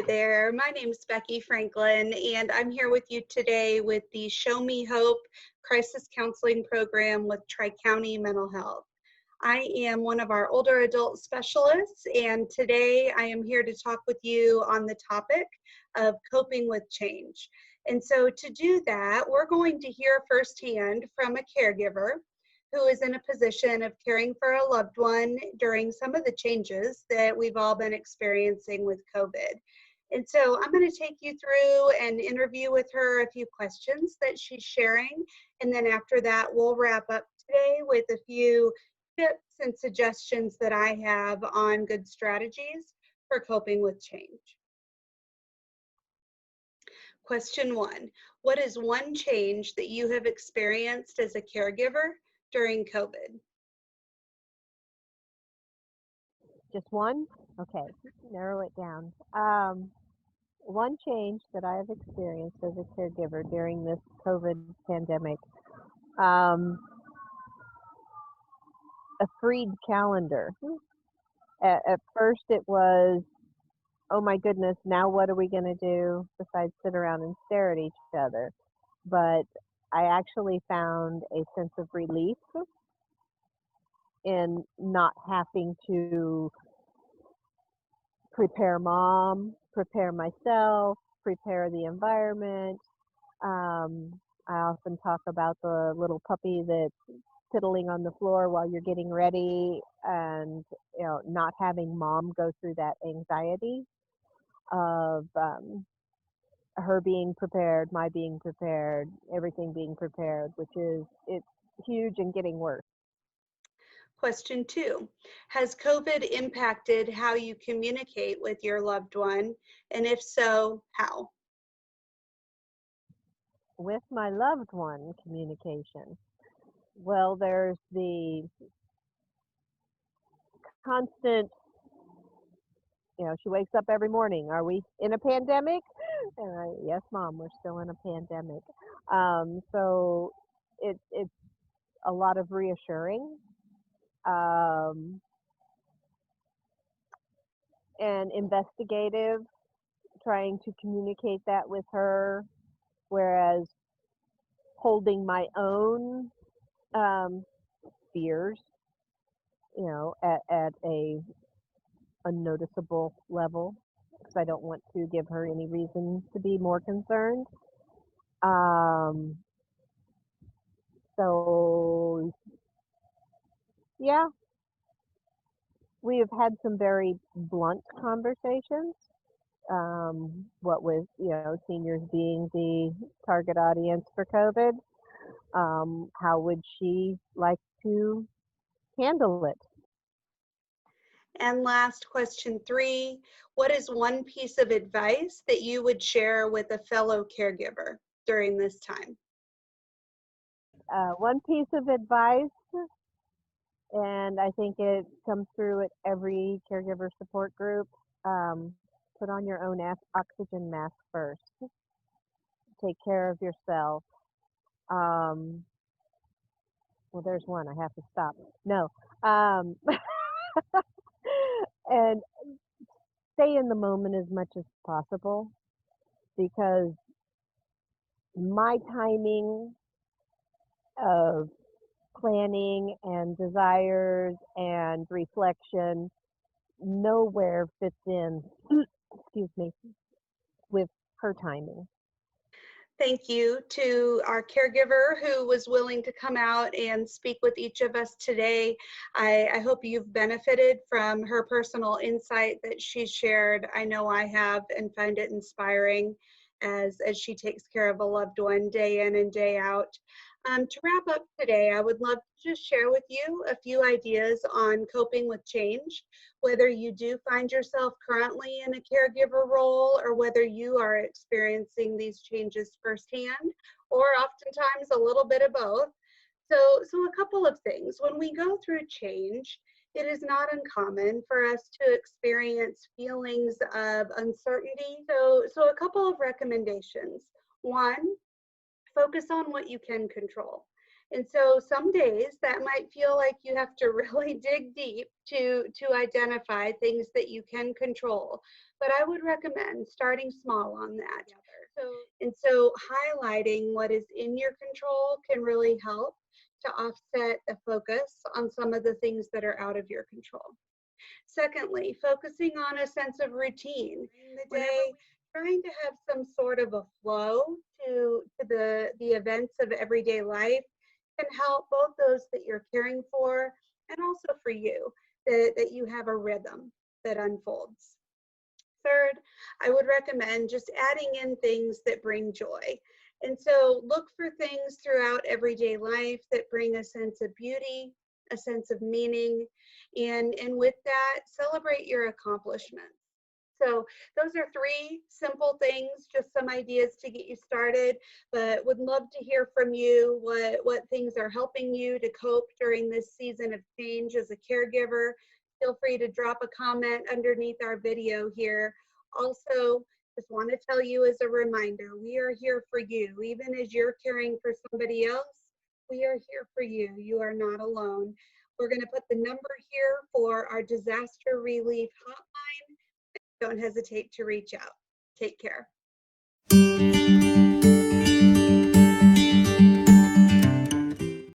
there. My name's Becky Franklin, and I'm here with you today with the Show Me Hope Crisis Counseling Program with Tri-County Mental Health. I am one of our older adult specialists, and today I am here to talk with you on the topic of coping with change. And so to do that, we're going to hear firsthand from a caregiver who is in a position of caring for a loved one during some of the changes that we've all been experiencing with COVID. And so I'm going to take you through an interview with her, a few questions that she's sharing, and then after that, we'll wrap up today with a few tips and suggestions that I have on good strategies for coping with change. Question 1, what is one change that you have experienced as a caregiver during COVID? Just one? Okay, narrow it down. One change that I have experienced as a caregiver during this COVID pandemic, a freed calendar. At first it was, oh my goodness, now what are we going to do besides sit around and stare at each other? But I actually found a sense of relief in not having to prepare mom, prepare myself, prepare the environment. I often talk about the little puppy that's piddling on the floor while you're getting ready, and not having mom go through that anxiety of her being prepared, my being prepared, everything being prepared, it's huge and getting worse. Question 2, has COVID impacted how you communicate with your loved one? And if so, how? With my loved one, communication. Well, there's the constant, she wakes up every morning. Are we in a pandemic? Yes, mom, we're still in a pandemic. So it's a lot of reassuring. And investigative, trying to communicate that with her, whereas holding my own fears, at a unnoticeable level, because I don't want to give her any reason to be more concerned. So yeah, we have had some very blunt conversations. What with seniors being the target audience for COVID, how would she like to handle it? And last, question 3, what is one piece of advice that you would share with a fellow caregiver during this time? One piece of advice, and I think it comes through at every caregiver support group, put on your own oxygen mask first. Take care of yourself. Well, there's one. I have to stop. No. And stay in the moment as much as possible, because my timing of planning and desires and reflection nowhere fits in, excuse me, with her timing. Thank you to our caregiver who was willing to come out and speak with each of us today. I hope you've benefited from her personal insight that she shared. I know I have, and find it inspiring as she takes care of a loved one day in and day out. To wrap up today, I would love to just share with you a few ideas on coping with change, whether you do find yourself currently in a caregiver role or whether you are experiencing these changes firsthand, or oftentimes a little bit of both. So a couple of things. When we go through change, it is not uncommon for us to experience feelings of uncertainty. So a couple of recommendations. One, focus on what you can control. And so some days that might feel like you have to really dig deep to identify things that you can control. But I would recommend starting small on that. So highlighting what is in your control can really help to offset the focus on some of the things that are out of your control. Secondly, focusing on a sense of routine in the day, trying to have some sort of a flow to the events of everyday life can help both those that you're caring for and also for you, that you have a rhythm that unfolds. Third, I would recommend just adding in things that bring joy. And so look for things throughout everyday life that bring a sense of beauty, a sense of meaning, and with that, celebrate your accomplishments. So those are three simple things, just some ideas to get you started, but would love to hear from you what things are helping you to cope during this season of change as a caregiver. Feel free to drop a comment underneath our video here. Also, just want to tell you as a reminder, we are here for you. Even as you're caring for somebody else, we are here for you. You are not alone. We're going to put the number here for our disaster relief hotline. Don't hesitate to reach out. Take care.